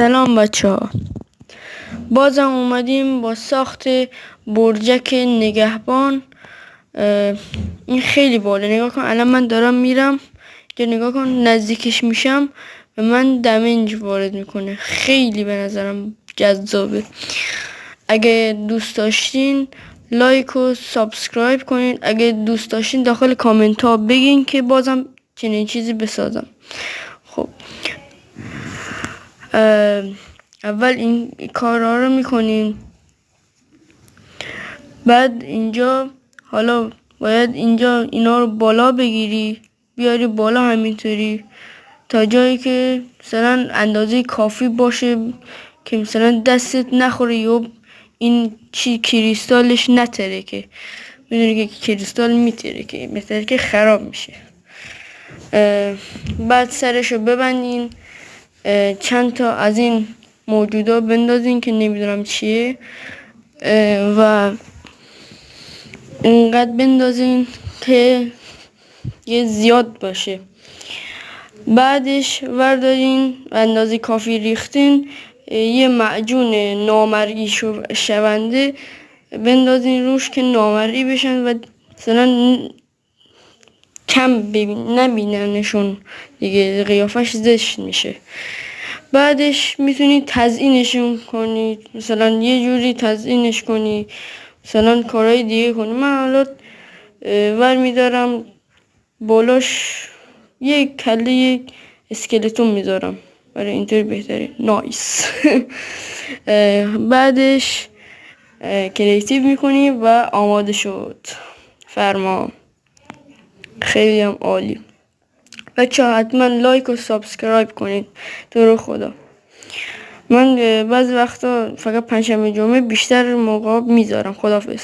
سلام بچه ها، بازم اومدیم با ساخت برجک نگهبان. این خیلی باله، نگاه کن. الان من دارم میرم که نگاه کن، نزدیکش میشم و من دمیج وارد میکنه. خیلی به نظرم جذابه. اگه دوست داشتین لایک و سابسکرایب کنین. اگه دوست داشتین داخل کامنت ها بگین که بازم چنین چیزی بسازم. خب اول این کارها رو میکنیم. بعد اینجا حالا باید اینجا اینا رو بالا بگیری، بیاری بالا همینطوری تا جایی که مثلا اندازه کافی باشه که مثلا دستت نخوره یا این کریستالش نترکه. میدونی که کریستال میترکه، مثلا که خراب میشه. بعد سرشو ببندین، چند تا از این موجودا بندازین که نمیدونم چیه و اینقدر بندازین که یه زیاد باشه. بعدش وردارین اندازه کافی ریختین، یه معجون نامرئی شونده بندازین روش که نامرئی بشن و مثلا کم نبیننشون دیگه، قیافش زشت میشه. بعدش میتونید تزیینشون کنید، مثلا یه جوری تزیینش کنی، مثلا کارهای دیگه کنی. من حالا ور میدارم بالاش یک کله اسکلتون میذارم، برای اینطور بهتره. نایس. بعدش کریتیو میکنی و آماده شد. فرما. خیلی هم عالی. بچه ها حتما لایک و سابسکرایب کنید. تو رو خدا. من بعضی وقتا فقط پنجشنبه جمعه بیشتر موقع میذارم. خداحافظ.